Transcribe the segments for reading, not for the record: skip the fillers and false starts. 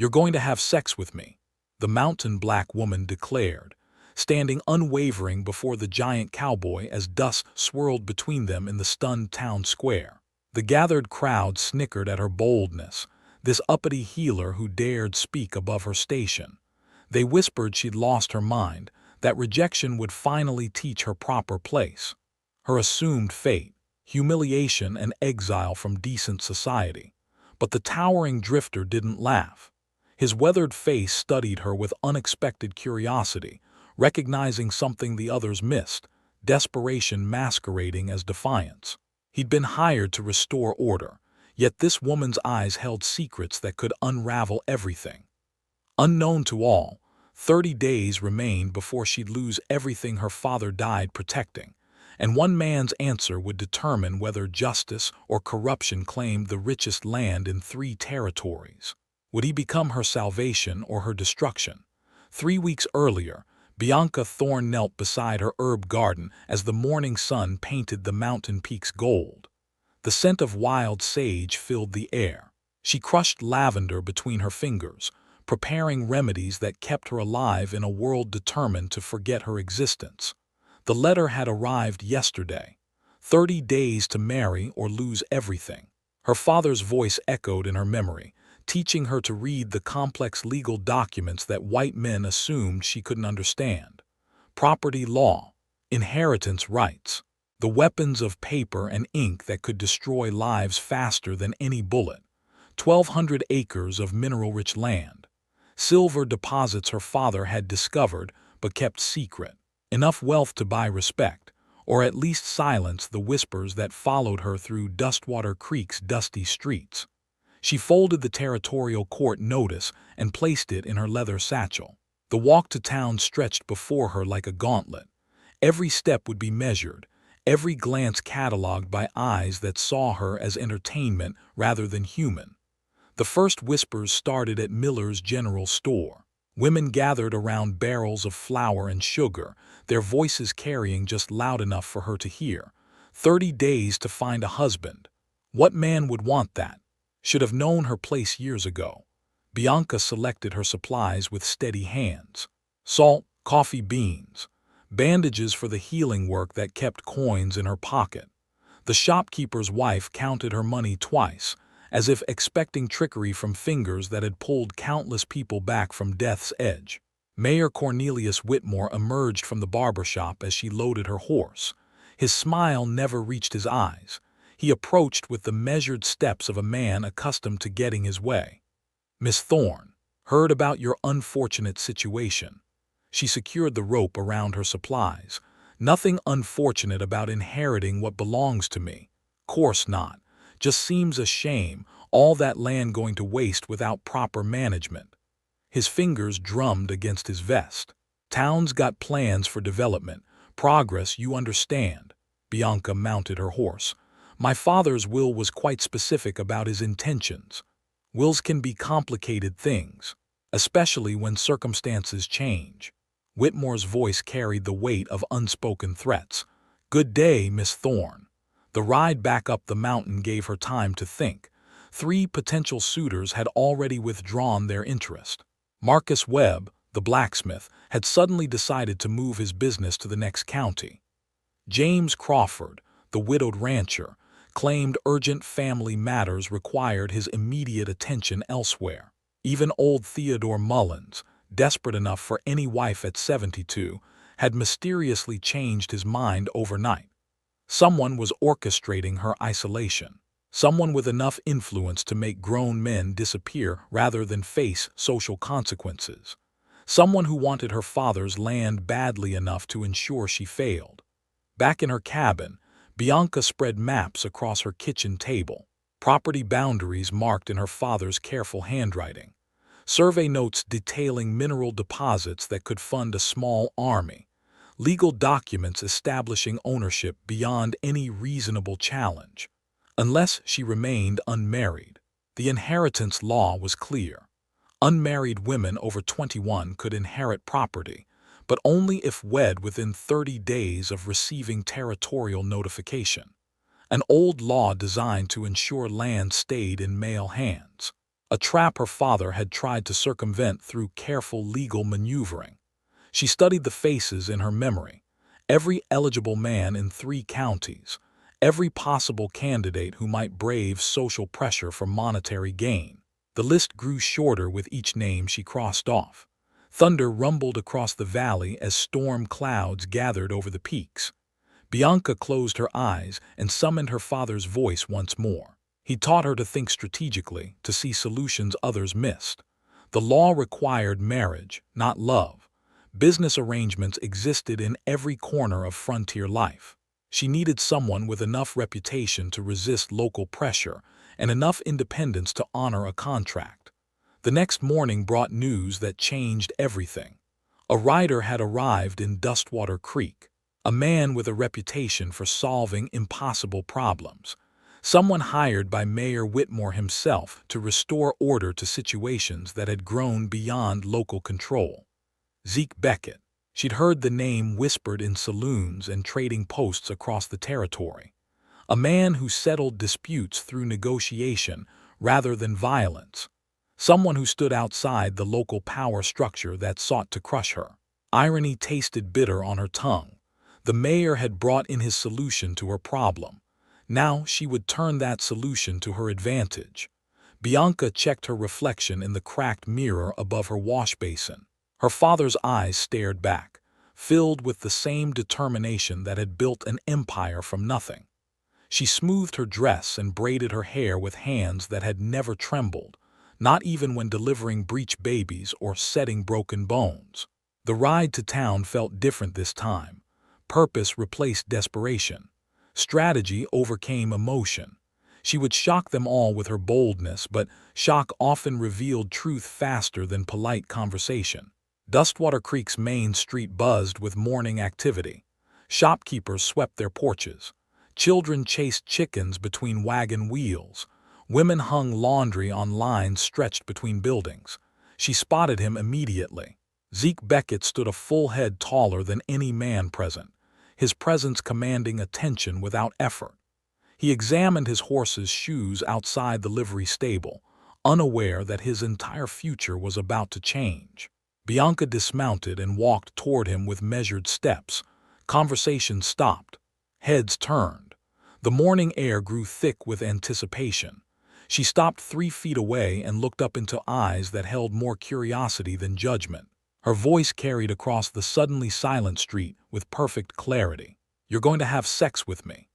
"You're going to have sex with me," the mountain black woman declared, standing unwavering before the giant cowboy as dust swirled between them in the stunned town square. The gathered crowd snickered at her boldness, this uppity healer who dared speak above her station. They whispered she'd lost her mind, that rejection would finally teach her proper place. Her assumed fate, humiliation and exile from decent society. But the towering drifter didn't laugh. His weathered face studied her with unexpected curiosity, recognizing something the others missed, desperation masquerading as defiance. He'd been hired to restore order, yet this woman's eyes held secrets that could unravel everything. Unknown to all, 30 days remained before she'd lose everything her father died protecting, and one man's answer would determine whether justice or corruption claimed the richest land in 3 territories. Would he become her salvation or her destruction? 3 weeks earlier, Bianca Thorne knelt beside her herb garden as the morning sun painted the mountain peaks gold. The scent of wild sage filled the air. She crushed lavender between her fingers, preparing remedies that kept her alive in a world determined to forget her existence. The letter had arrived yesterday. 30 days to marry or lose everything. Her father's voice echoed in her memory, teaching her to read the complex legal documents that white men assumed she couldn't understand. Property law, inheritance rights, the weapons of paper and ink that could destroy lives faster than any bullet. 1,200 acres of mineral-rich land. Silver deposits her father had discovered but kept secret. Enough wealth to buy respect, or at least silence the whispers that followed her through Dustwater Creek's dusty streets. She folded the territorial court notice and placed it in her leather satchel. The walk to town stretched before her like a gauntlet. Every step would be measured, every glance catalogued by eyes that saw her as entertainment rather than human. The first whispers started at Miller's General Store. Women gathered around barrels of flour and sugar, their voices carrying just loud enough for her to hear. 30 days to find a husband. What man would want that? Should have known her place years ago. Bianca selected her supplies with steady hands. Salt, coffee beans, bandages for the healing work that kept coins in her pocket. The shopkeeper's wife counted her money twice, as if expecting trickery from fingers that had pulled countless people back from death's edge. Mayor Cornelius Whitmore emerged from the barber shop as she loaded her horse. His smile never reached his eyes. He approached with the measured steps of a man accustomed to getting his way. "Miss Thorne, heard about your unfortunate situation." She secured the rope around her supplies. "Nothing unfortunate about inheriting what belongs to me. Course not. Just seems a shame, all that land going to waste without proper management." His fingers drummed against his vest. "Town's got plans for development, progress, you understand." Bianca mounted her horse. "My father's will was quite specific about his intentions. Wills can be complicated things, especially when circumstances change." Whitmore's voice carried the weight of unspoken threats. "Good day, Miss Thorne." The ride back up the mountain gave her time to think. 3 potential suitors had already withdrawn their interest. Marcus Webb, the blacksmith, had suddenly decided to move his business to the next county. James Crawford, the widowed rancher, claimed urgent family matters required his immediate attention elsewhere. Even old Theodore Mullins, desperate enough for any wife at 72, had mysteriously changed his mind overnight. Someone was orchestrating her isolation. Someone with enough influence to make grown men disappear rather than face social consequences. Someone who wanted her father's land badly enough to ensure she failed. Back in her cabin, Bianca spread maps across her kitchen table, property boundaries marked in her father's careful handwriting, survey notes detailing mineral deposits that could fund a small army, legal documents establishing ownership beyond any reasonable challenge. Unless she remained unmarried. The inheritance law was clear. Unmarried women over 21 could inherit property, but only if wed within 30 days of receiving territorial notification. An old law designed to ensure land stayed in male hands. a trap her father had tried to circumvent through careful legal maneuvering. She studied the faces in her memory, every eligible man in 3 counties, every possible candidate who might brave social pressure for monetary gain. The list grew shorter with each name she crossed off. Thunder rumbled across the valley as storm clouds gathered over the peaks. Bianca closed her eyes and summoned her father's voice once more. He taught her to think strategically, to see solutions others missed. The law required marriage, not love. Business arrangements existed in every corner of frontier life. She needed someone with enough reputation to resist local pressure and enough independence to honor a contract. The next morning brought news that changed everything. A rider had arrived in Dustwater Creek, a man with a reputation for solving impossible problems, someone hired by Mayor Whitmore himself to restore order to situations that had grown beyond local control. Zeke Beckett. She'd heard the name whispered in saloons and trading posts across the territory. A man who settled disputes through negotiation rather than violence. Someone who stood outside the local power structure that sought to crush her. Irony tasted bitter on her tongue. The mayor had brought in his solution to her problem. Now she would turn that solution to her advantage. Bianca checked her reflection in the cracked mirror above her wash basin. Her father's eyes stared back, filled with the same determination that had built an empire from nothing. She smoothed her dress and braided her hair with hands that had never trembled, not even when delivering breech babies or setting broken bones. The ride to town felt different this time. Purpose replaced desperation. Strategy overcame emotion. She would shock them all with her boldness, but shock often revealed truth faster than polite conversation. Dustwater Creek's main street buzzed with morning activity. Shopkeepers swept their porches. Children chased chickens between wagon wheels. Women hung laundry on lines stretched between buildings. She spotted him immediately. Zeke Beckett stood a full head taller than any man present, his presence commanding attention without effort. He examined his horse's shoes outside the livery stable, unaware that his entire future was about to change. Bianca dismounted and walked toward him with measured steps. Conversation stopped. Heads turned. The morning air grew thick with anticipation. She stopped 3 feet away and looked up into eyes that held more curiosity than judgment. Her voice carried across the suddenly silent street with perfect clarity. "You're going to have sex with me.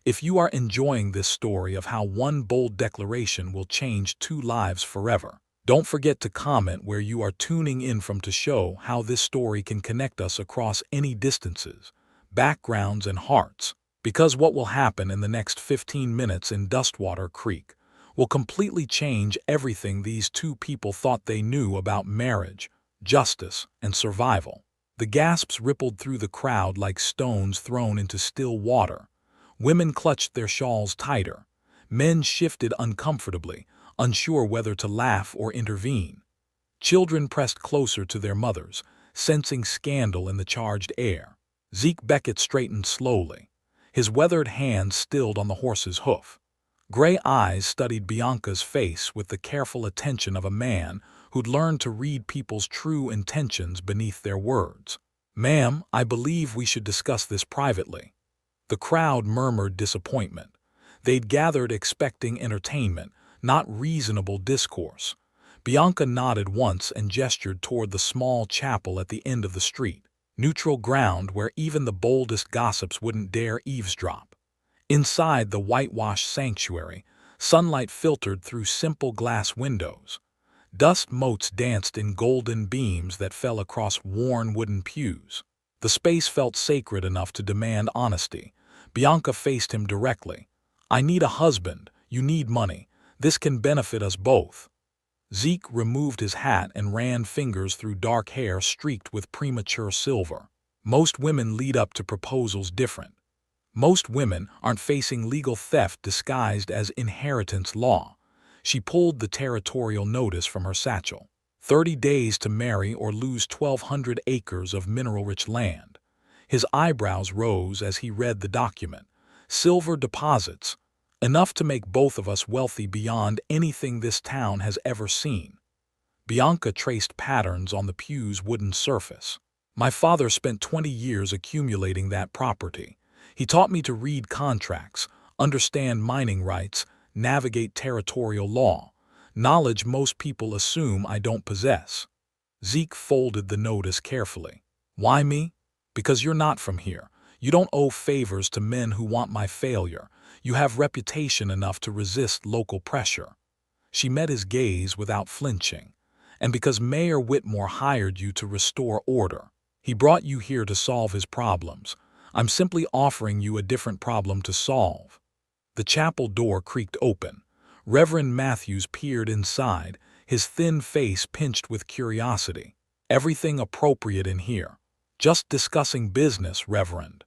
If you are enjoying this story of how one bold declaration will change 2 lives forever, don't forget to comment where you are tuning in from to show how this story can connect us across any distances, backgrounds, and hearts. Because what will happen in the next 15 minutes in Dustwater Creek will completely change everything these 2 people thought they knew about marriage, justice, and survival." The gasps rippled through the crowd like stones thrown into still water. Women clutched their shawls tighter. Men shifted uncomfortably, unsure whether to laugh or intervene. Children pressed closer to their mothers, sensing scandal in the charged air. Zeke Beckett straightened slowly, his weathered hand stilled on the horse's hoof. Gray eyes studied Bianca's face with the careful attention of a man who'd learned to read people's true intentions beneath their words. "Ma'am, I believe we should discuss this privately." The crowd murmured disappointment. They'd gathered expecting entertainment, not reasonable discourse. Bianca nodded once and gestured toward the small chapel at the end of the street, neutral ground where even the boldest gossips wouldn't dare eavesdrop. Inside the whitewashed sanctuary, sunlight filtered through simple glass windows. Dust motes danced in golden beams that fell across worn wooden pews. The space felt sacred enough to demand honesty. Bianca faced him directly. "I need a husband. You need money. This can benefit us both." Zeke removed his hat and ran fingers through dark hair streaked with premature silver. Most women lead up to proposals different. Most women aren't facing legal theft disguised as inheritance law. She pulled the territorial notice from her satchel. 30 days to marry or lose 1,200 acres of mineral-rich land. His eyebrows rose as he read the document. Silver deposits. Enough to make both of us wealthy beyond anything this town has ever seen. Bianca traced patterns on the pew's wooden surface. My father spent 20 years accumulating that property. He taught me to read contracts, understand mining rights, navigate territorial law, knowledge most people assume I don't possess. Zeke folded the notice carefully. Why me? Because you're not from here. You don't owe favors to men who want my failure. You have reputation enough to resist local pressure. She met his gaze without flinching. And because Mayor Whitmore hired you to restore order, he brought you here to solve his problems. I'm simply offering you a different problem to solve. The chapel door creaked open. Reverend Matthews peered inside, his thin face pinched with curiosity. Everything appropriate in here. Just discussing business, Reverend.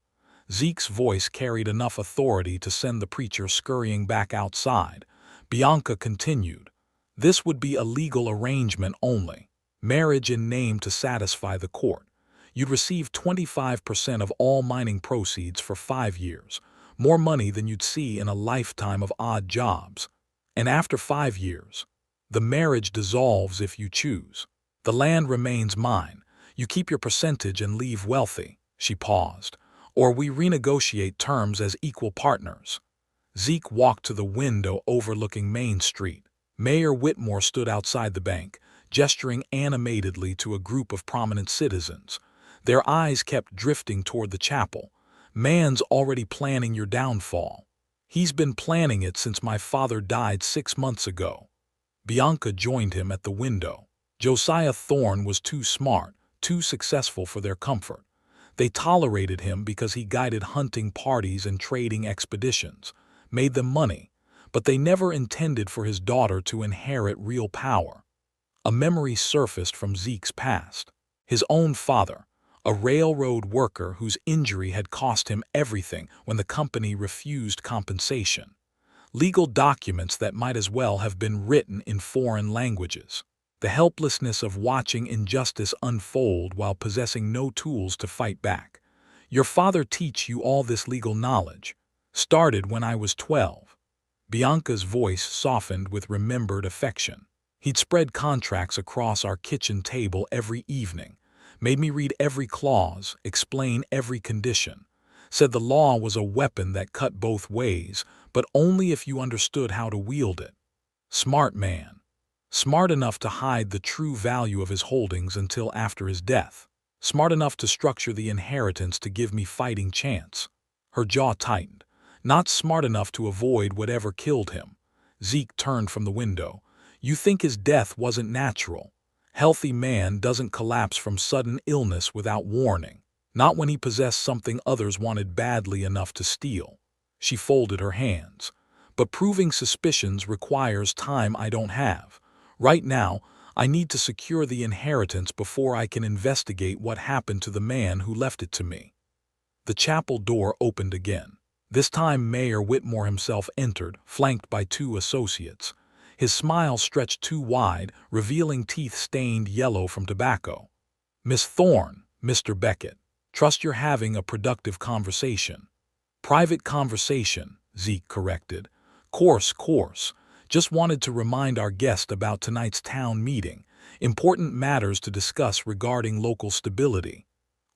Zeke's voice carried enough authority to send the preacher scurrying back outside. Bianca continued. This would be a legal arrangement only. Marriage in name to satisfy the court. You'd receive 25% of all mining proceeds for 5 years, more money than you'd see in a lifetime of odd jobs. And after 5 years, the marriage dissolves if you choose. The land remains mine. You keep your percentage and leave wealthy. She paused. Or we renegotiate terms as equal partners. Zeke walked to the window overlooking Main Street. Mayor Whitmore stood outside the bank, gesturing animatedly to a group of prominent citizens. Their eyes kept drifting toward the chapel. Man's already planning your downfall. He's been planning it since my father died 6 months ago. Bianca joined him at the window. Josiah Thorne was too smart, too successful for their comfort. They tolerated him because he guided hunting parties and trading expeditions, made them money, but they never intended for his daughter to inherit real power. A memory surfaced from Zeke's past. His own father, a railroad worker whose injury had cost him everything when the company refused compensation. Legal documents that might as well have been written in foreign languages. The helplessness of watching injustice unfold while possessing no tools to fight back. Your father teach you all this legal knowledge. Started when I was 12. Bianca's voice softened with remembered affection. He'd spread contracts across our kitchen table every evening, made me read every clause, explain every condition. Said the law was a weapon that cut both ways, but only if you understood how to wield it. Smart man. Smart enough to hide the true value of his holdings until after his death. Smart enough to structure the inheritance to give me fighting chance. Her jaw tightened. Not smart enough to avoid whatever killed him. Zeke turned from the window. You think his death wasn't natural. Healthy man doesn't collapse from sudden illness without warning. Not when he possessed something others wanted badly enough to steal. She folded her hands. But proving suspicions requires time I don't have. Right now, I need to secure the inheritance before I can investigate what happened to the man who left it to me. The chapel door opened again. This time Mayor Whitmore himself entered, flanked by 2 associates. His smile stretched too wide, revealing teeth stained yellow from tobacco. Miss Thorne, Mr. Beckett, trust you're having a productive conversation. Private conversation, Zeke corrected. Course. Just wanted to remind our guest about tonight's town meeting. Important matters to discuss regarding local stability.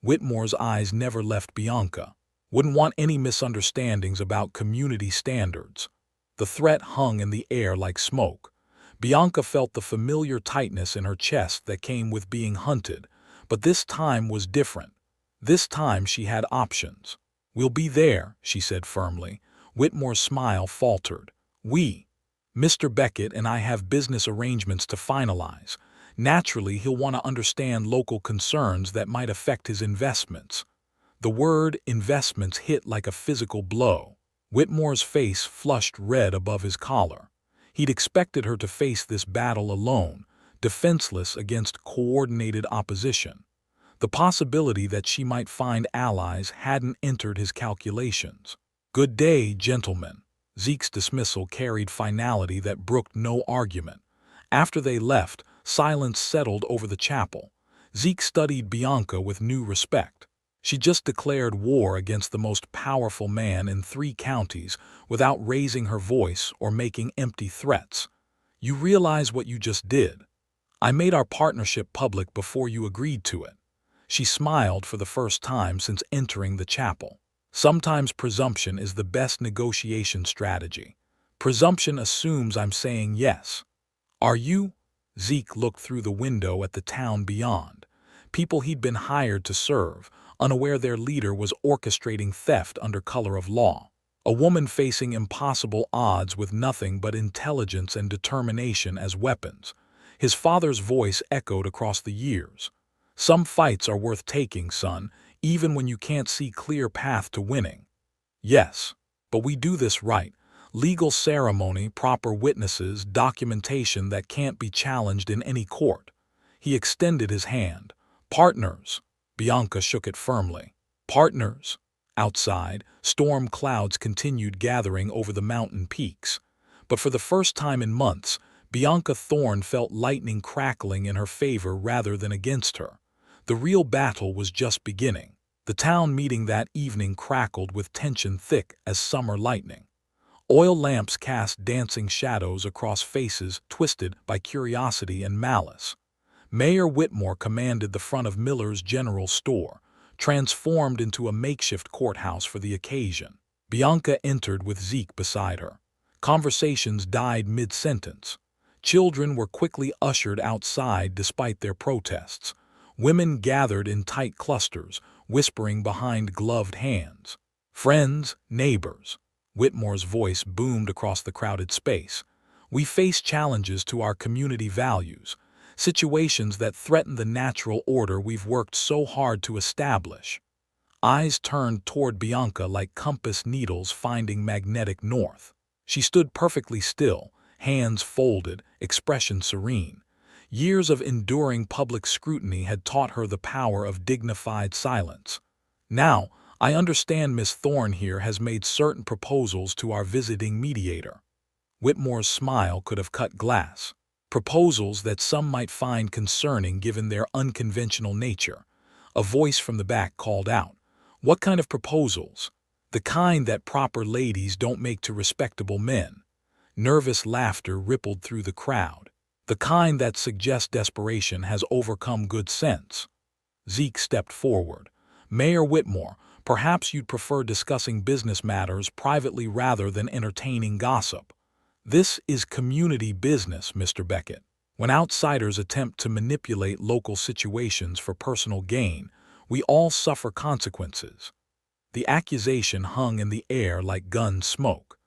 Whitmore's eyes never left Bianca. Wouldn't want any misunderstandings about community standards. The threat hung in the air like smoke. Bianca felt the familiar tightness in her chest that came with being hunted, but this time was different. This time she had options. We'll be there, she said firmly. Whitmore's smile faltered. Mr. Beckett and I have business arrangements to finalize. Naturally, he'll want to understand local concerns that might affect his investments. The word investments hit like a physical blow. Whitmore's face flushed red above his collar. He'd expected her to face this battle alone, defenseless against coordinated opposition. The possibility that she might find allies hadn't entered his calculations. Good day, gentlemen. Zeke's dismissal carried finality that brooked no argument. After they left, silence settled over the chapel. Zeke studied Bianca with new respect. She just declared war against the most powerful man in 3 counties without raising her voice or making empty threats. You realize what you just did? I made our partnership public before you agreed to it. She smiled for the first time since entering the chapel. Sometimes presumption is the best negotiation strategy. Presumption assumes I'm saying yes. Are you? Zeke looked through the window at the town beyond. People he'd been hired to serve, unaware their leader was orchestrating theft under color of law. A woman facing impossible odds with nothing but intelligence and determination as weapons. His father's voice echoed across the years. Some fights are worth taking, son, even when you can't see clear path to winning. Yes, but we do this right. Legal ceremony, proper witnesses, documentation that can't be challenged in any court. He extended his hand. Partners. Bianca shook it firmly. Partners. Outside, storm clouds continued gathering over the mountain peaks. But for the first time in months, Bianca Thorne felt lightning crackling in her favor rather than against her. The real battle was just beginning. The town meeting that evening crackled with tension thick as summer lightning. Oil lamps cast dancing shadows across faces twisted by curiosity and malice. Mayor Whitmore commanded the front of Miller's General Store, transformed into a makeshift courthouse for the occasion. Bianca entered with Zeke beside her. Conversations died mid-sentence. Children were quickly ushered outside despite their protests. Women gathered in tight clusters, whispering behind gloved hands. Friends, neighbors. Whitmore's voice boomed across the crowded space. We face challenges to our community values, situations that threaten the natural order we've worked so hard to establish. Eyes turned toward Bianca like compass needles finding magnetic north. She stood perfectly still, hands folded, expression serene. Years of enduring public scrutiny had taught her the power of dignified silence. Now, I understand Miss Thorne here has made certain proposals to our visiting mediator. Whitmore's smile could have cut glass. Proposals that some might find concerning given their unconventional nature. A voice from the back called out. What kind of proposals? The kind that proper ladies don't make to respectable men. Nervous laughter rippled through the crowd. The kind that suggests desperation has overcome good sense. Zeke stepped forward. Mayor Whitmore, perhaps you'd prefer discussing business matters privately rather than entertaining gossip. This is community business, Mr. Beckett. When outsiders attempt to manipulate local situations for personal gain, we all suffer consequences. The accusation hung in the air like gun smoke.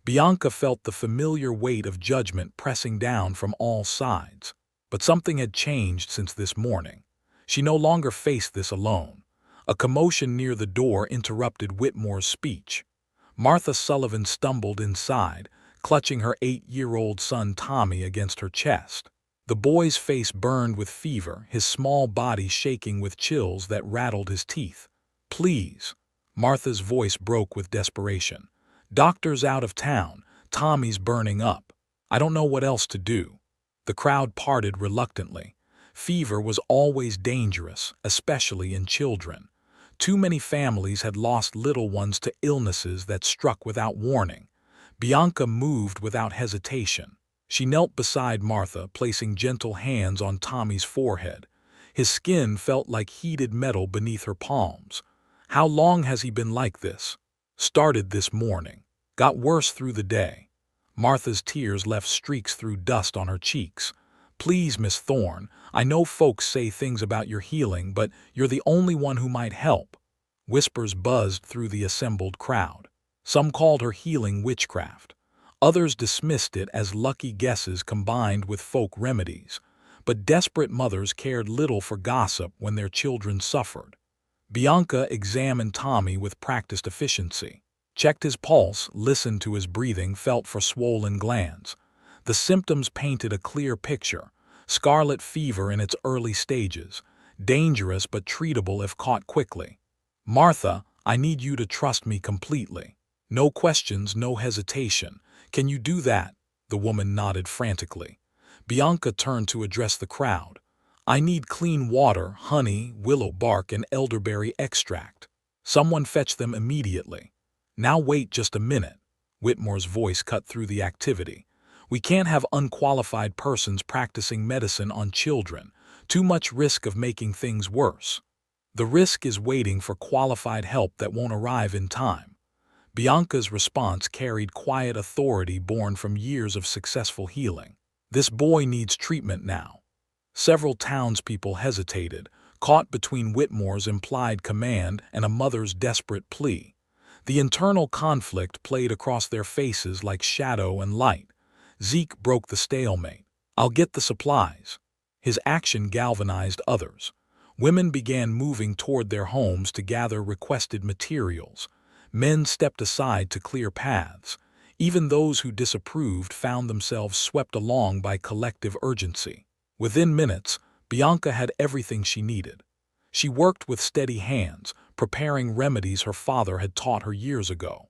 Bianca felt the familiar weight of judgment pressing down from all sides. But something had changed since this morning. She no longer faced this alone. A commotion near the door interrupted Whitmore's speech. Martha Sullivan stumbled inside, clutching her 8-year-old son Tommy against her chest. The boy's face burned with fever, his small body shaking with chills that rattled his teeth. Please. Martha's voice broke with desperation. Doctor's out of town. Tommy's burning up. I don't know what else to do. The crowd parted reluctantly. Fever was always dangerous, especially in children. Too many families had lost little ones to illnesses that struck without warning. Bianca moved without hesitation. She knelt beside Martha, placing gentle hands on Tommy's forehead. His skin felt like heated metal beneath her palms. How long has he been like this? Started this morning. Got worse through the day. Martha's tears left streaks through dust on her cheeks. Please, Miss Thorne, I know folks say things about your healing, but you're the only one who might help. Whispers buzzed through the assembled crowd. Some called her healing witchcraft. Others dismissed it as lucky guesses combined with folk remedies. But desperate mothers cared little for gossip when their children suffered. Bianca examined Tommy with practiced efficiency. Checked his pulse, listened to his breathing, felt for swollen glands. The symptoms painted a clear picture. Scarlet fever in its early stages. Dangerous but treatable if caught quickly. Martha, I need you to trust me completely. No questions, no hesitation. Can you do that? The woman nodded frantically. Bianca turned to address the crowd. I need clean water, honey, willow bark, and elderberry extract. Someone fetch them immediately. Now wait just a minute. Whitmore's voice cut through the activity. We can't have unqualified persons practicing medicine on children. Too much risk of making things worse. The risk is waiting for qualified help that won't arrive in time. Bianca's response carried quiet authority born from years of successful healing. This boy needs treatment now. Several townspeople hesitated, caught between Whitmore's implied command and a mother's desperate plea. The internal conflict played across their faces like shadow and light. Zeke broke the stalemate. I'll get the supplies. His action galvanized others. Women began moving toward their homes to gather requested materials. Men stepped aside to clear paths. Even those who disapproved found themselves swept along by collective urgency. Within minutes, Bianca had everything she needed. She worked with steady hands, preparing remedies her father had taught her years ago.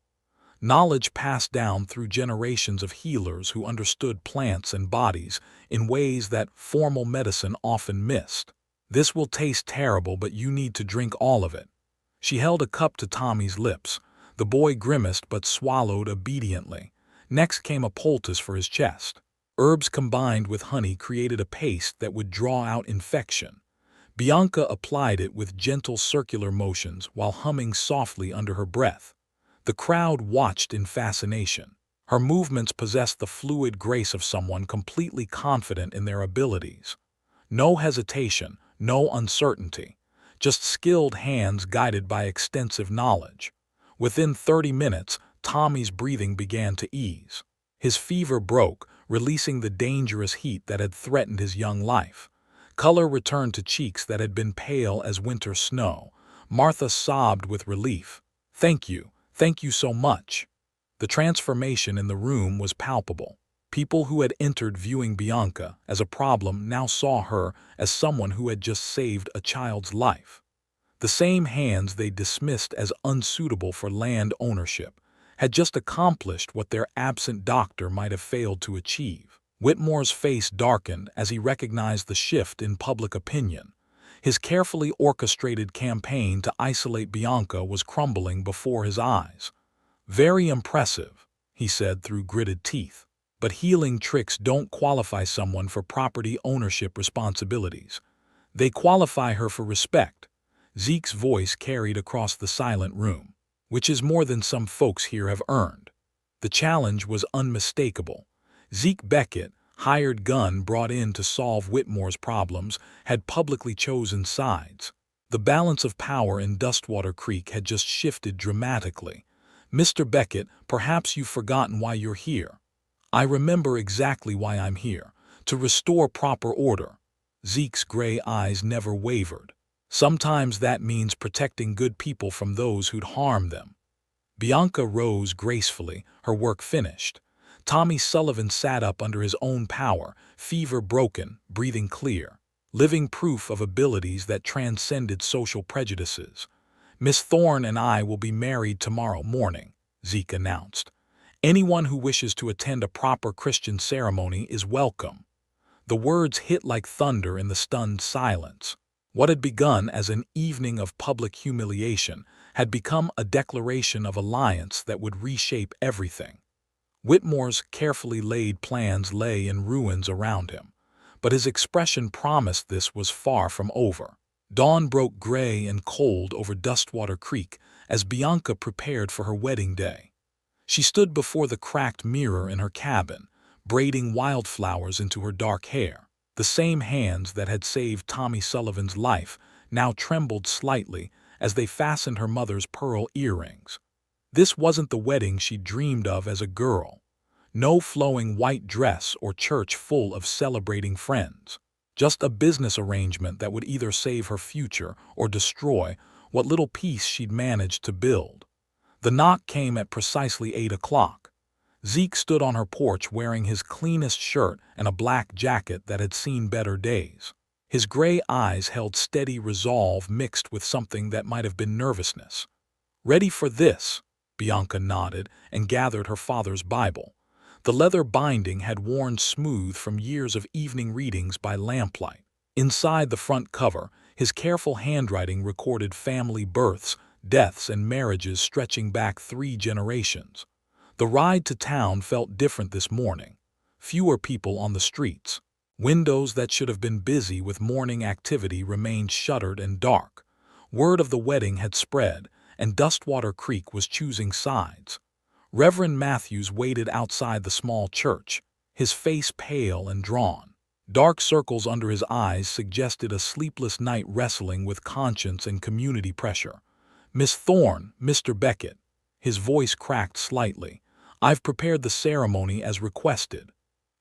Knowledge passed down through generations of healers who understood plants and bodies in ways that formal medicine often missed. This will taste terrible, but you need to drink all of it. She held a cup to Tommy's lips. The boy grimaced but swallowed obediently. Next came a poultice for his chest. Herbs combined with honey created a paste that would draw out infection. Bianca applied it with gentle circular motions while humming softly under her breath. The crowd watched in fascination. Her movements possessed the fluid grace of someone completely confident in their abilities. No hesitation, no uncertainty, just skilled hands guided by extensive knowledge. Within 30 minutes, Tommy's breathing began to ease. His fever broke, releasing the dangerous heat that had threatened his young life. Color returned to cheeks that had been pale as winter snow. Martha sobbed with relief. Thank you so much. The transformation in the room was palpable. People who had entered viewing Bianca as a problem now saw her as someone who had just saved a child's life. The same hands they dismissed as unsuitable for land ownership had just accomplished what their absent doctor might have failed to achieve. Whitmore's face darkened as he recognized the shift in public opinion. His carefully orchestrated campaign to isolate Bianca was crumbling before his eyes. Very impressive, he said through gritted teeth. But healing tricks don't qualify someone for property ownership responsibilities. They qualify her for respect. Zeke's voice carried across the silent room, which is more than some folks here have earned. The challenge was unmistakable. Zeke Beckett, hired gun brought in to solve Whitmore's problems, had publicly chosen sides. The balance of power in Dustwater Creek had just shifted dramatically. Mr. Beckett, perhaps you've forgotten why you're here. I remember exactly why I'm here, to restore proper order. Zeke's gray eyes never wavered. Sometimes that means protecting good people from those who'd harm them. Bianca rose gracefully, her work finished. Tommy Sullivan sat up under his own power, fever broken, breathing clear, living proof of abilities that transcended social prejudices. Miss Thorne and I will be married tomorrow morning, Zeke announced. Anyone who wishes to attend a proper Christian ceremony is welcome. The words hit like thunder in the stunned silence. What had begun as an evening of public humiliation had become a declaration of alliance that would reshape everything. Whitmore's carefully laid plans lay in ruins around him, but his expression promised this was far from over. Dawn broke gray and cold over Dustwater Creek as Bianca prepared for her wedding day. She stood before the cracked mirror in her cabin, braiding wildflowers into her dark hair. The same hands that had saved Tommy Sullivan's life now trembled slightly as they fastened her mother's pearl earrings. This wasn't the wedding she dreamed of as a girl. No flowing white dress or church full of celebrating friends. Just a business arrangement that would either save her future or destroy what little peace she'd managed to build. The knock came at precisely 8 o'clock. Zeke stood on her porch wearing his cleanest shirt and a black jacket that had seen better days. His gray eyes held steady resolve mixed with something that might have been nervousness. "Ready for this?" Bianca nodded and gathered her father's Bible. The leather binding had worn smooth from years of evening readings by lamplight. Inside the front cover, his careful handwriting recorded family births, deaths, and marriages stretching back 3 generations. The ride to town felt different this morning. Fewer people on the streets. Windows that should have been busy with morning activity remained shuttered and dark. Word of the wedding had spread, and Dustwater Creek was choosing sides. Reverend Matthews waited outside the small church, his face pale and drawn. Dark circles under his eyes suggested a sleepless night wrestling with conscience and community pressure. "Miss Thorne, Mr. Beckett." His voice cracked slightly. "I've prepared the ceremony as requested."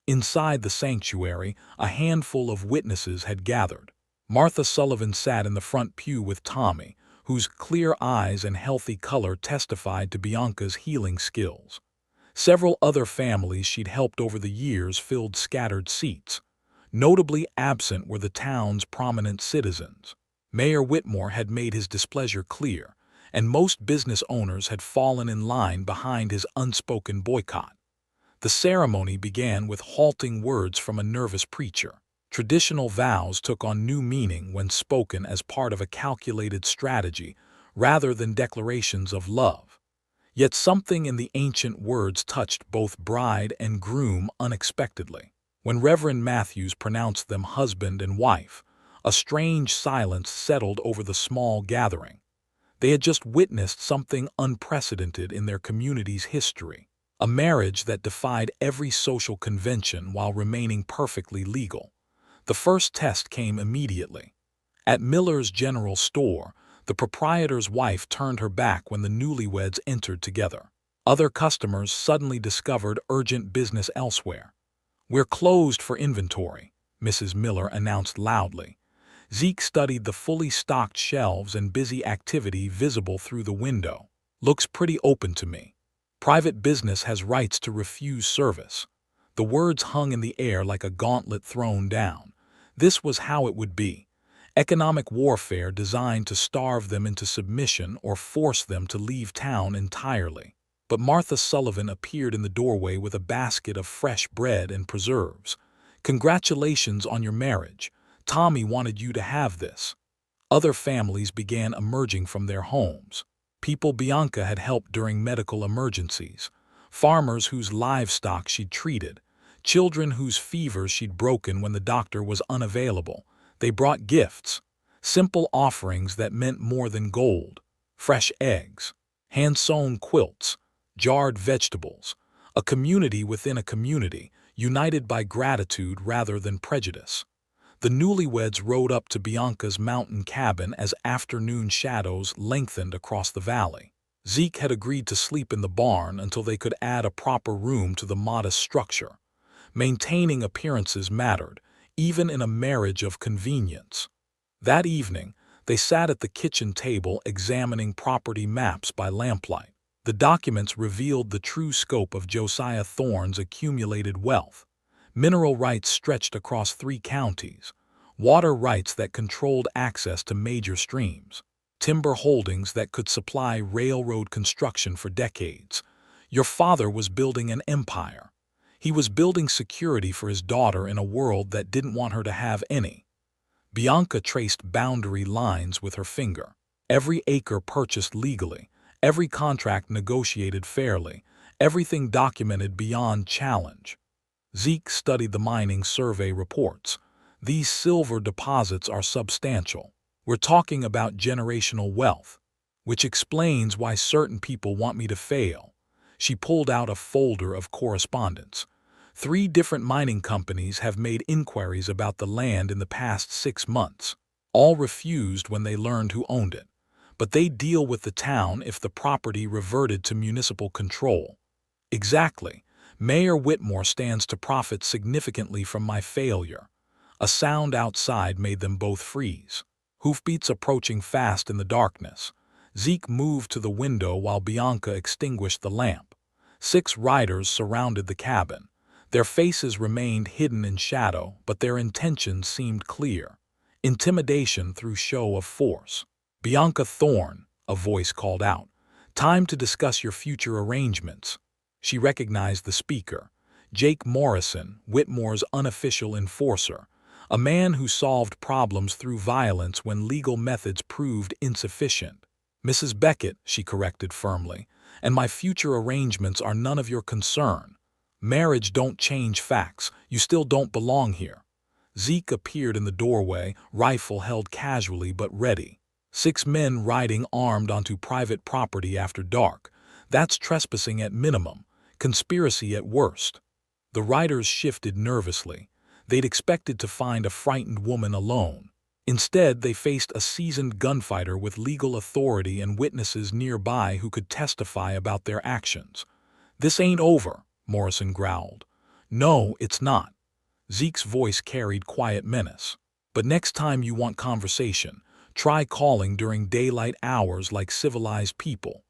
Inside the sanctuary, a handful of witnesses had gathered. Martha Sullivan sat in the front pew with Tommy, whose clear eyes and healthy color testified to Bianca's healing skills. Several other families she'd helped over the years filled scattered seats. Notably absent were the town's prominent citizens. Mayor Whitmore had made his displeasure clear, and most business owners had fallen in line behind his unspoken boycott. The ceremony began with halting words from a nervous preacher. Traditional vows took on new meaning when spoken as part of a calculated strategy rather than declarations of love. Yet something in the ancient words touched both bride and groom unexpectedly. When Reverend Matthews pronounced them husband and wife, a strange silence settled over the small gathering. They had just witnessed something unprecedented in their community's history, a marriage that defied every social convention while remaining perfectly legal. The first test came immediately. At Miller's General Store, the proprietor's wife turned her back when the newlyweds entered together. Other customers suddenly discovered urgent business elsewhere. "We're closed for inventory," Mrs. Miller announced loudly. Zeke studied the fully stocked shelves and busy activity visible through the window. "Looks pretty open to me. Private business has rights to refuse service." The words hung in the air like a gauntlet thrown down. This was how it would be. Economic warfare designed to starve them into submission or force them to leave town entirely. But Martha Sullivan appeared in the doorway with a basket of fresh bread and preserves. "Congratulations on your marriage. Tommy wanted you to have this." Other families began emerging from their homes. People Bianca had helped during medical emergencies. Farmers whose livestock she'd treated. Children whose fevers she'd broken when the doctor was unavailable. They brought gifts. Simple offerings that meant more than gold. Fresh eggs. Hand-sewn quilts. Jarred vegetables. A community within a community, united by gratitude rather than prejudice. The newlyweds rode up to Bianca's mountain cabin as afternoon shadows lengthened across the valley. Zeke had agreed to sleep in the barn until they could add a proper room to the modest structure. Maintaining appearances mattered, even in a marriage of convenience. That evening, they sat at the kitchen table examining property maps by lamplight. The documents revealed the true scope of Josiah Thorne's accumulated wealth. Mineral rights stretched across 3 counties, water rights that controlled access to major streams, timber holdings that could supply railroad construction for decades. Your father was building an empire. He was building security for his daughter in a world that didn't want her to have any. Bianca traced boundary lines with her finger. Every acre purchased legally, every contract negotiated fairly, everything documented beyond challenge. Zeke studied the mining survey reports. These silver deposits are substantial. We're talking about generational wealth, which explains why certain people want me to fail. She pulled out a folder of correspondence. 3 different mining companies have made inquiries about the land in the past 6 months. All refused when they learned who owned it. But they deal with the town if the property reverted to municipal control. Exactly. Mayor Whitmore stands to profit significantly from my failure. A sound outside made them both freeze. Hoofbeats approaching fast in the darkness. Zeke moved to the window while Bianca extinguished the lamp. 6 riders surrounded the cabin. Their faces remained hidden in shadow, but their intentions seemed clear. Intimidation through show of force. "Bianca Thorne," a voice called out. "Time to discuss your future arrangements." She recognized the speaker, Jake Morrison, Whitmore's unofficial enforcer, a man who solved problems through violence when legal methods proved insufficient. "Mrs. Beckett," she corrected firmly, "and my future arrangements are none of your concern. Marriage don't change facts. You still don't belong here." Zeke appeared in the doorway, rifle held casually but ready. 6 men riding armed onto private property after dark. That's trespassing at minimum, conspiracy at worst. The riders shifted nervously. They'd expected to find a frightened woman alone. Instead, they faced a seasoned gunfighter with legal authority and witnesses nearby who could testify about their actions. "This ain't over," Morrison growled. "No, it's not." Zeke's voice carried quiet menace. "But next time you want conversation, try calling during daylight hours like civilized people."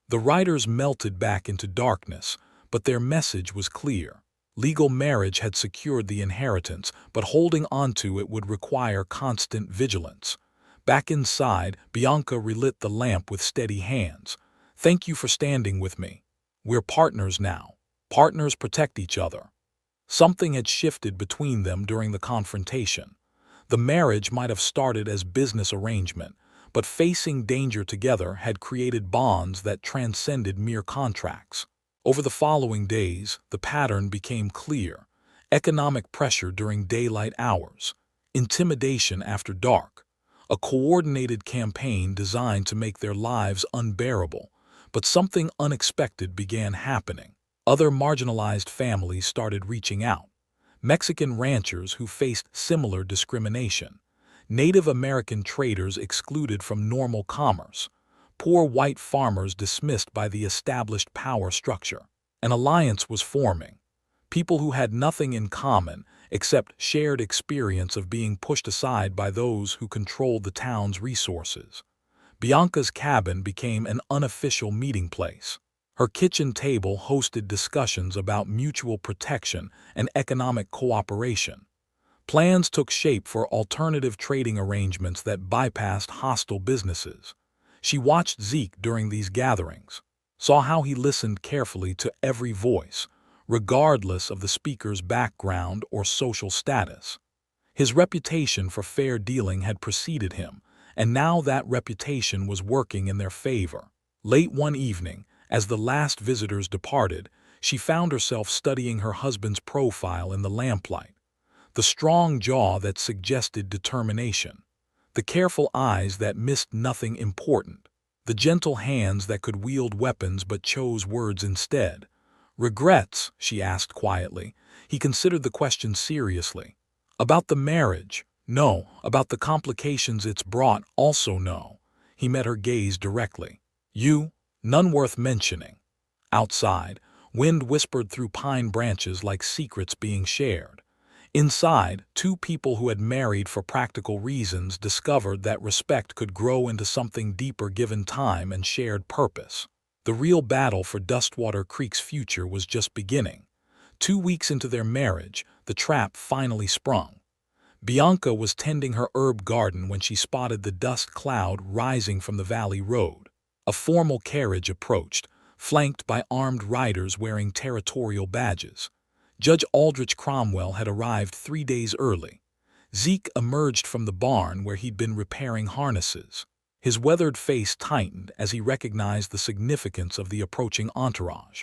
The riders melted back into darkness, but their message was clear. Legal marriage had secured the inheritance, but holding onto it would require constant vigilance. Back inside, Bianca relit the lamp with steady hands. "Thank you for standing with me. We're partners now. Partners protect each other." Something had shifted between them during the confrontation. The marriage might have started as business arrangement, but facing danger together had created bonds that transcended mere contracts. Over the following days, the pattern became clear. Economic pressure during daylight hours, intimidation after dark, a coordinated campaign designed to make their lives unbearable. But something unexpected began happening. Other marginalized families started reaching out. Mexican ranchers who faced similar discrimination, Native American traders excluded from normal commerce, poor white farmers dismissed by the established power structure. An alliance was forming. People who had nothing in common except shared experience of being pushed aside by those who controlled the town's resources. Bianca's cabin became an unofficial meeting place. Her kitchen table hosted discussions about mutual protection and economic cooperation. Plans took shape for alternative trading arrangements that bypassed hostile businesses. She watched Zeke during these gatherings, saw how he listened carefully to every voice, regardless of the speaker's background or social status. His reputation for fair dealing had preceded him, and now that reputation was working in their favor. Late one evening, as the last visitors departed, she found herself studying her husband's profile in the lamplight. The strong jaw that suggested determination, the careful eyes that missed nothing important, the gentle hands that could wield weapons but chose words instead. "Regrets?" she asked quietly. He considered the question seriously. "About the marriage? No. About the complications it's brought? Also no." He met her gaze directly. "You? None worth mentioning." Outside, wind whispered through pine branches like secrets being shared. Inside, 2 people who had married for practical reasons discovered that respect could grow into something deeper given time and shared purpose. The real battle for Dustwater Creek's future was just beginning. 2 weeks into their marriage, the trap finally sprung. Bianca was tending her herb garden when she spotted the dust cloud rising from the valley road. A formal carriage approached, flanked by armed riders wearing territorial badges. Judge Aldrich Cromwell had arrived 3 days early. Zeke emerged from the barn where he'd been repairing harnesses. His weathered face tightened as he recognized the significance of the approaching entourage.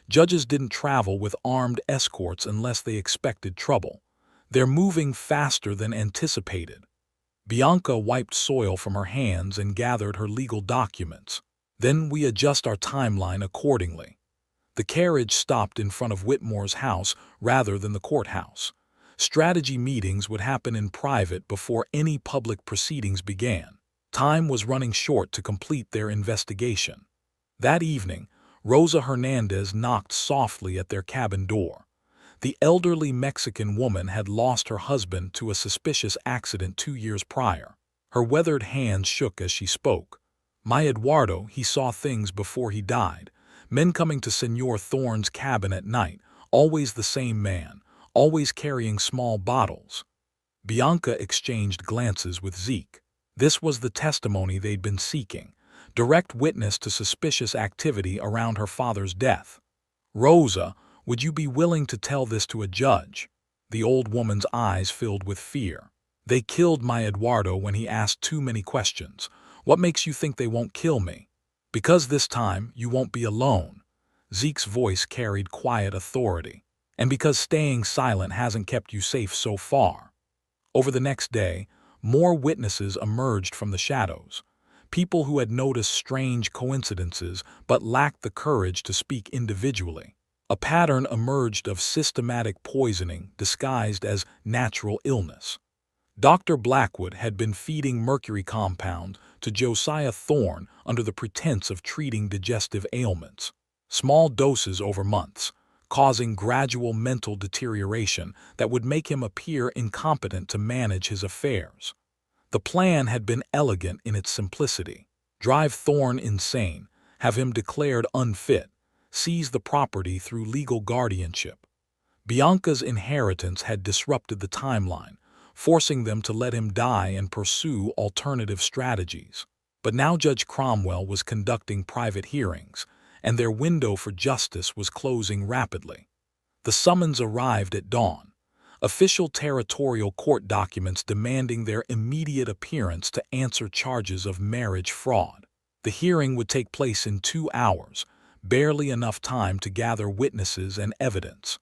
Judges didn't travel with armed escorts unless they expected trouble. They're moving faster than anticipated. Bianca wiped soil from her hands and gathered her legal documents. "Then we adjust our timeline accordingly." The carriage stopped in front of Whitmore's house rather than the courthouse. Strategy meetings would happen in private before any public proceedings began. Time was running short to complete their investigation. That evening, Rosa Hernandez knocked softly at their cabin door. The elderly Mexican woman had lost her husband to a suspicious accident 2 years prior. Her weathered hands shook as she spoke. "My Eduardo, he saw things before he died. Men coming to Senor Thorne's cabin at night, always the same man, always carrying small bottles." Bianca exchanged glances with Zeke. This was the testimony they'd been seeking, direct witness to suspicious activity around her father's death. "Rosa, would you be willing to tell this to a judge?" The old woman's eyes filled with fear. They killed my Eduardo when he asked too many questions. What makes you think they won't kill me? Because this time you won't be alone. Zeke's voice carried quiet authority. And because staying silent hasn't kept you safe so far. Over the next day, more witnesses emerged from the shadows. People who had noticed strange coincidences but lacked the courage to speak individually. A pattern emerged of systematic poisoning disguised as natural illness. Dr. Blackwood had been feeding mercury compound to Josiah Thorne under the pretense of treating digestive ailments. Small doses over months, causing gradual mental deterioration that would make him appear incompetent to manage his affairs. The plan had been elegant in its simplicity. Drive Thorne insane, have him declared unfit, seize the property through legal guardianship. Bianca's inheritance had disrupted the timeline, forcing them to let him die and pursue alternative strategies. But now Judge Cromwell was conducting private hearings, and their window for justice was closing rapidly. The summons arrived at dawn. Official territorial court documents demanding their immediate appearance to answer charges of marriage fraud. The hearing would take place in 2 hours, barely enough time to gather witnesses and evidence.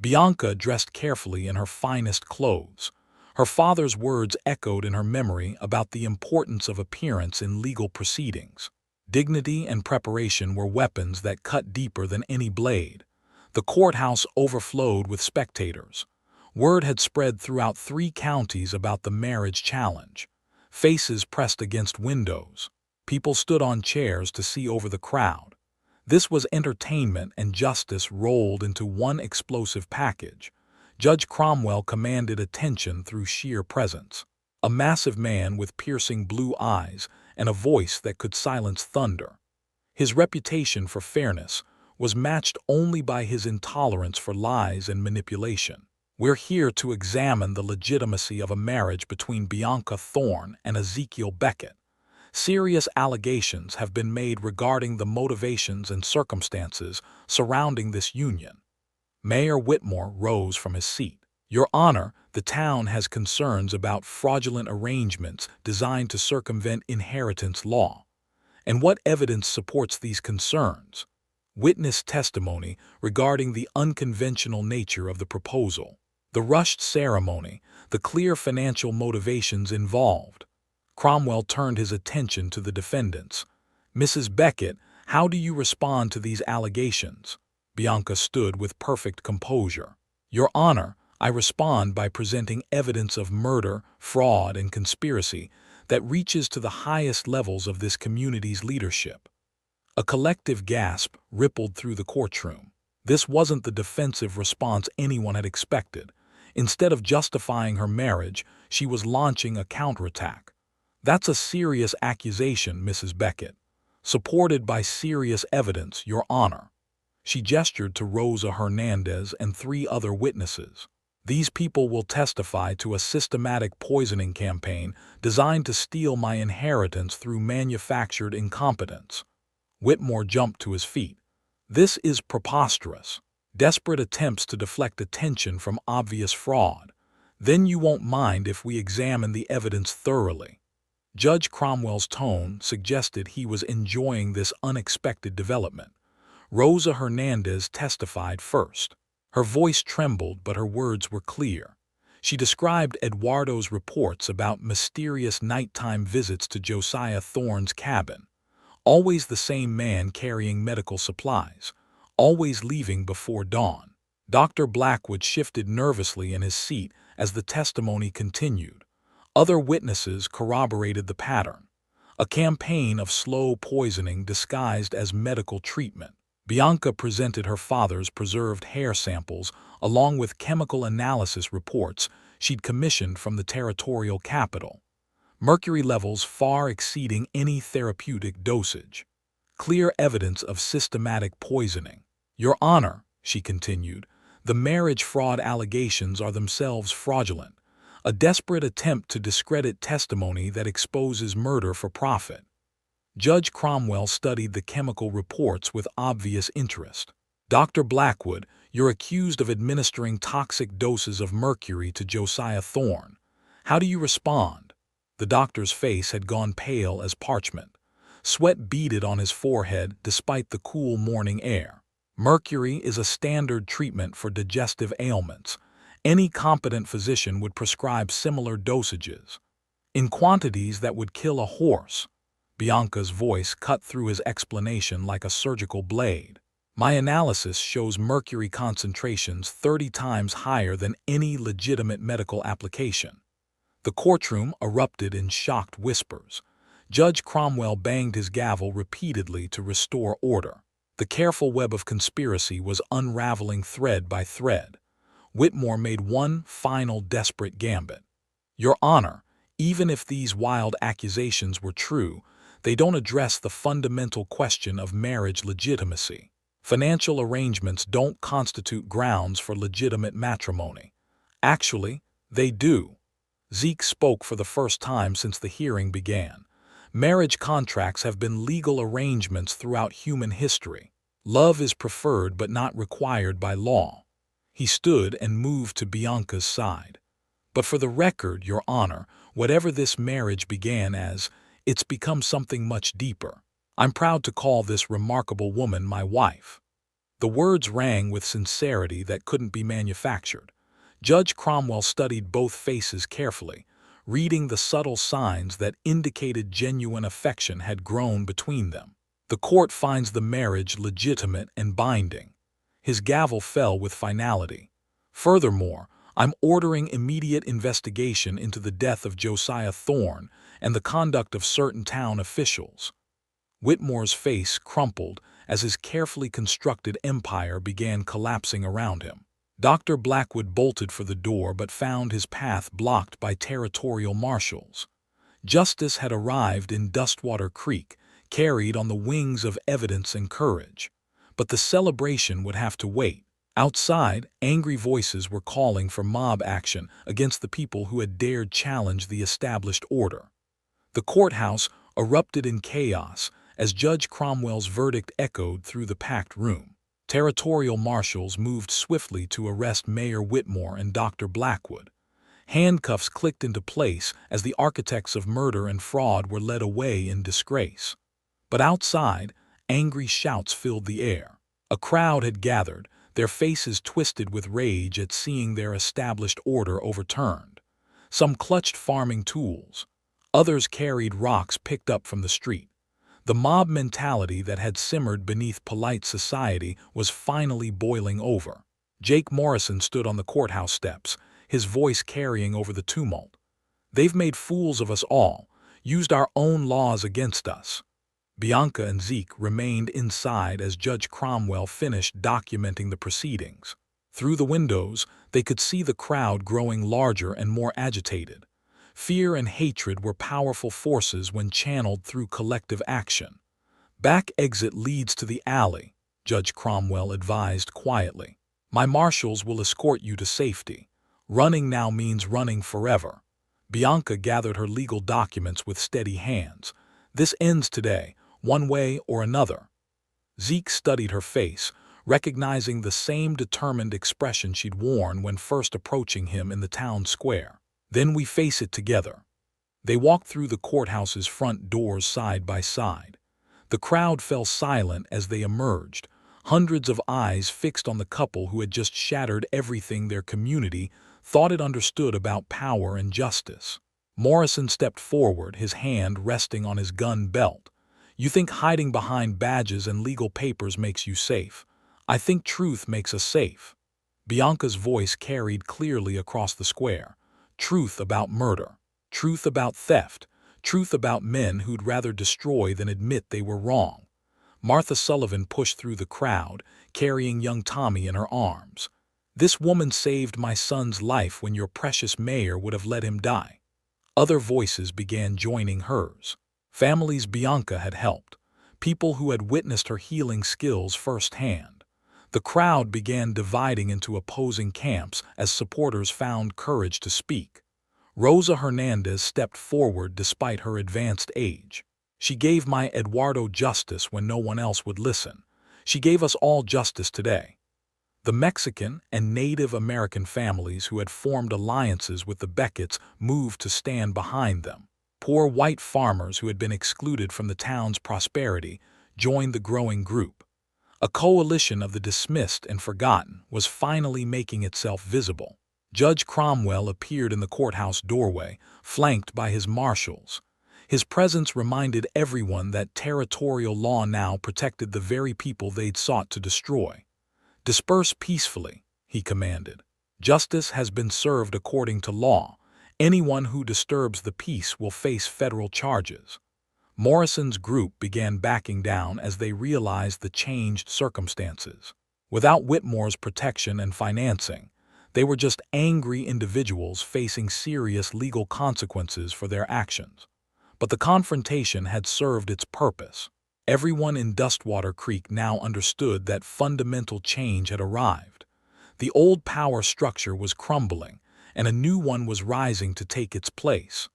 Bianca dressed carefully in her finest clothes. Her father's words echoed in her memory about the importance of appearance in legal proceedings. Dignity and preparation were weapons that cut deeper than any blade. The courthouse overflowed with spectators. Word had spread throughout 3 counties about the marriage challenge. Faces pressed against windows. People stood on chairs to see over the crowd. This was entertainment and justice rolled into one explosive package. Judge Cromwell commanded attention through sheer presence. A massive man with piercing blue eyes and a voice that could silence thunder. His reputation for fairness was matched only by his intolerance for lies and manipulation. We're here to examine the legitimacy of a marriage between Bianca Thorne and Ezekiel Beckett. Serious allegations have been made regarding the motivations and circumstances surrounding this union. Mayor Whitmore rose from his seat. Your Honor, the town has concerns about fraudulent arrangements designed to circumvent inheritance law. And what evidence supports these concerns? Witness testimony regarding the unconventional nature of the proposal, the rushed ceremony, the clear financial motivations involved. Cromwell turned his attention to the defendants. Mrs. Beckett, how do you respond to these allegations? Bianca stood with perfect composure. Your Honor, I respond by presenting evidence of murder, fraud, and conspiracy that reaches to the highest levels of this community's leadership. A collective gasp rippled through the courtroom. This wasn't the defensive response anyone had expected. Instead of justifying her marriage, she was launching a counterattack. That's a serious accusation, Mrs. Beckett. Supported by serious evidence, Your Honor. She gestured to Rosa Hernandez and 3 other witnesses. These people will testify to a systematic poisoning campaign designed to steal my inheritance through manufactured incompetence. Whitmore jumped to his feet. This is preposterous. Desperate attempts to deflect attention from obvious fraud. Then you won't mind if we examine the evidence thoroughly. Judge Cromwell's tone suggested he was enjoying this unexpected development. Rosa Hernandez testified first. Her voice trembled, but her words were clear. She described Eduardo's reports about mysterious nighttime visits to Josiah Thorne's cabin. Always the same man carrying medical supplies, always leaving before dawn. Dr. Blackwood shifted nervously in his seat as the testimony continued. Other witnesses corroborated the pattern. A campaign of slow poisoning disguised as medical treatment. Bianca presented her father's preserved hair samples along with chemical analysis reports she'd commissioned from the territorial capital. Mercury levels far exceeding any therapeutic dosage. Clear evidence of systematic poisoning. Your Honor, she continued, the marriage fraud allegations are themselves fraudulent, a desperate attempt to discredit testimony that exposes murder for profit. Judge Cromwell studied the chemical reports with obvious interest. Dr. Blackwood, you're accused of administering toxic doses of mercury to Josiah Thorne. How do you respond? The doctor's face had gone pale as parchment. Sweat beaded on his forehead despite the cool morning air. Mercury is a standard treatment for digestive ailments. Any competent physician would prescribe similar dosages, in quantities that would kill a horse. Bianca's voice cut through his explanation like a surgical blade. My analysis shows mercury concentrations 30 times higher than any legitimate medical application. The courtroom erupted in shocked whispers. Judge Cromwell banged his gavel repeatedly to restore order. The careful web of conspiracy was unraveling thread by thread. Whitmore made one final desperate gambit. Your Honor, even if these wild accusations were true, they don't address the fundamental question of marriage legitimacy. Financial arrangements don't constitute grounds for legitimate matrimony. Actually, they do. Zeke spoke for the first time since the hearing began. Marriage contracts have been legal arrangements throughout human history. Love is preferred but not required by law. He stood and moved to Bianca's side. But for the record, Your Honor, whatever this marriage began as, it's become something much deeper. I'm proud to call this remarkable woman my wife. The words rang with sincerity that couldn't be manufactured. Judge Cromwell studied both faces carefully, reading the subtle signs that indicated genuine affection had grown between them. The court finds the marriage legitimate and binding. His gavel fell with finality. Furthermore, I'm ordering immediate investigation into the death of Josiah Thorne and the conduct of certain town officials. Whitmore's face crumpled as his carefully constructed empire began collapsing around him. Dr. Blackwood bolted for the door but found his path blocked by territorial marshals. Justice had arrived in Dustwater Creek, carried on the wings of evidence and courage. But the celebration would have to wait. Outside, angry voices were calling for mob action against the people who had dared challenge the established order. The courthouse erupted in chaos as Judge Cromwell's verdict echoed through the packed room. Territorial marshals moved swiftly to arrest Mayor Whitmore and Dr. Blackwood. Handcuffs clicked into place as the architects of murder and fraud were led away in disgrace. But outside, angry shouts filled the air. A crowd had gathered, their faces twisted with rage at seeing their established order overturned. Some clutched farming tools. Others carried rocks picked up from the street. The mob mentality that had simmered beneath polite society was finally boiling over. Jake Morrison stood on the courthouse steps, his voice carrying over the tumult. They've made fools of us all, used our own laws against us. Bianca and Zeke remained inside as Judge Cromwell finished documenting the proceedings. Through the windows, they could see the crowd growing larger and more agitated. Fear and hatred were powerful forces when channeled through collective action. Back exit leads to the alley, Judge Cromwell advised quietly. My marshals will escort you to safety. Running now means running forever. Bianca gathered her legal documents with steady hands. This ends today, one way or another. Zeke studied her face, recognizing the same determined expression she'd worn when first approaching him in the town square. Then we face it together. They walked through the courthouse's front doors side by side. The crowd fell silent as they emerged, hundreds of eyes fixed on the couple who had just shattered everything their community thought it understood about power and justice. Morrison stepped forward, his hand resting on his gun belt. You think hiding behind badges and legal papers makes you safe. I think truth makes us safe. Bianca's voice carried clearly across the square. Truth about murder, truth about theft, truth about men who'd rather destroy than admit they were wrong. Martha Sullivan pushed through the crowd, carrying young Tommy in her arms. This woman saved my son's life when your precious mayor would have let him die. Other voices began joining hers. Families Bianca had helped, people who had witnessed her healing skills firsthand. The crowd began dividing into opposing camps as supporters found courage to speak. Rosa Hernandez stepped forward despite her advanced age. She gave my Eduardo justice when no one else would listen. She gave us all justice today. The Mexican and Native American families who had formed alliances with the Becketts moved to stand behind them. Poor white farmers who had been excluded from the town's prosperity joined the growing group. A coalition of the dismissed and forgotten was finally making itself visible. Judge Cromwell appeared in the courthouse doorway, flanked by his marshals. His presence reminded everyone that territorial law now protected the very people they'd sought to destroy. "Disperse peacefully," he commanded. "Justice has been served according to law. Anyone who disturbs the peace will face federal charges." Morrison's group began backing down as they realized the changed circumstances. Without Whitmore's protection and financing, they were just angry individuals facing serious legal consequences for their actions. But the confrontation had served its purpose. Everyone in Dustwater Creek now understood that fundamental change had arrived. The old power structure was crumbling, and a new one was rising to take its place.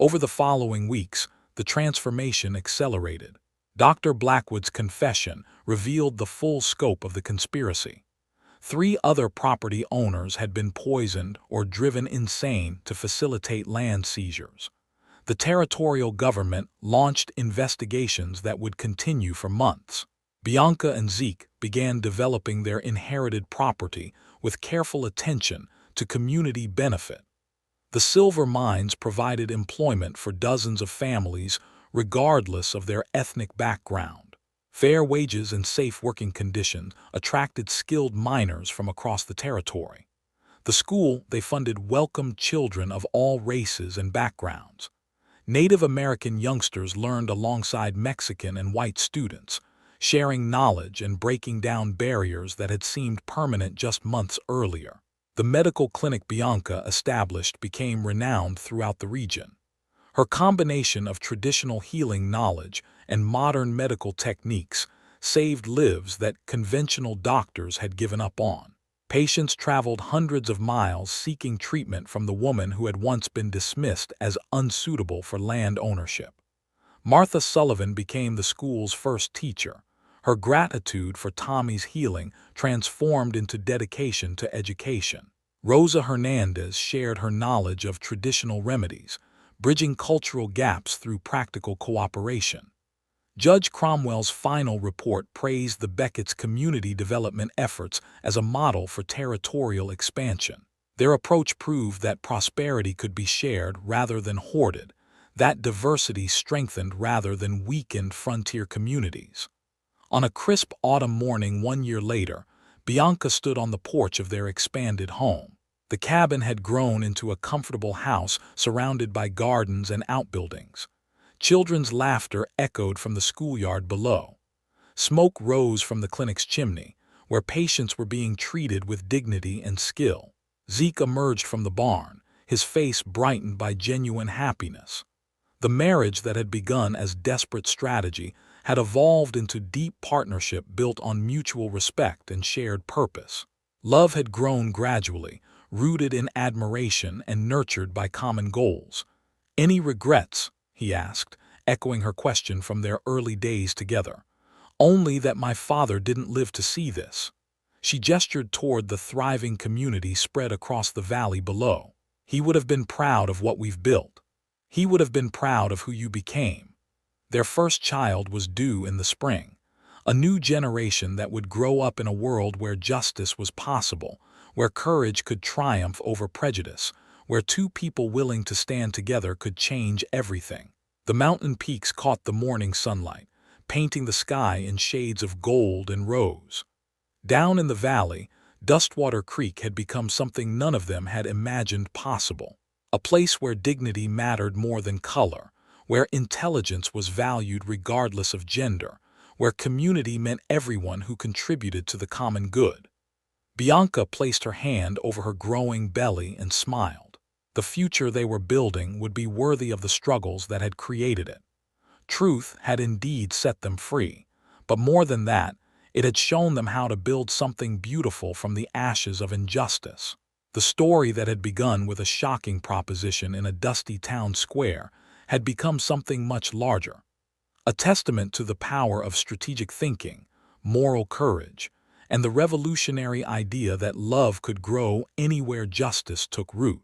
Over the following weeks, the transformation accelerated. Dr. Blackwood's confession revealed the full scope of the conspiracy. 3 other property owners had been poisoned or driven insane to facilitate land seizures. The territorial government launched investigations that would continue for months. Bianca and Zeke began developing their inherited property with careful attention to community benefit. The silver mines provided employment for dozens of families regardless of their ethnic background. Fair wages and safe working conditions attracted skilled miners from across the territory. The school they funded welcomed children of all races and backgrounds. Native American youngsters learned alongside Mexican and white students, sharing knowledge and breaking down barriers that had seemed permanent just months earlier. The medical clinic Bianca established became renowned throughout the region. Her combination of traditional healing knowledge and modern medical techniques saved lives that conventional doctors had given up on. Patients traveled hundreds of miles seeking treatment from the woman who had once been dismissed as unsuitable for land ownership. Martha Sullivan became the school's first teacher. Her gratitude for Tommy's healing transformed into dedication to education. Rosa Hernandez shared her knowledge of traditional remedies, bridging cultural gaps through practical cooperation. Judge Cromwell's final report praised the Beckett's community development efforts as a model for territorial expansion. Their approach proved that prosperity could be shared rather than hoarded, that diversity strengthened rather than weakened frontier communities. On a crisp autumn morning 1 year later, Bianca stood on the porch of their expanded home. The cabin had grown into a comfortable house surrounded by gardens and outbuildings. Children's laughter echoed from the schoolyard below. Smoke rose from the clinic's chimney, where patients were being treated with dignity and skill. Zeke emerged from the barn, his face brightened by genuine happiness. The marriage that had begun as desperate strategy had evolved into deep partnership built on mutual respect and shared purpose. Love had grown gradually, rooted in admiration and nurtured by common goals. "Any regrets?" he asked, echoing her question from their early days together. "Only that my father didn't live to see this." She gestured toward the thriving community spread across the valley below. "He would have been proud of what we've built. He would have been proud of who you became." Their first child was due in the spring, a new generation that would grow up in a world where justice was possible, where courage could triumph over prejudice, where 2 people willing to stand together could change everything. The mountain peaks caught the morning sunlight, painting the sky in shades of gold and rose. Down in the valley, Dustwater Creek had become something none of them had imagined possible. A place where dignity mattered more than color, where intelligence was valued regardless of gender, where community meant everyone who contributed to the common good. Bianca placed her hand over her growing belly and smiled. The future they were building would be worthy of the struggles that had created it. Truth had indeed set them free, but more than that, it had shown them how to build something beautiful from the ashes of injustice. The story that had begun with a shocking proposition in a dusty town square had become something much larger. A testament to the power of strategic thinking, moral courage, and the revolutionary idea that love could grow anywhere justice took root.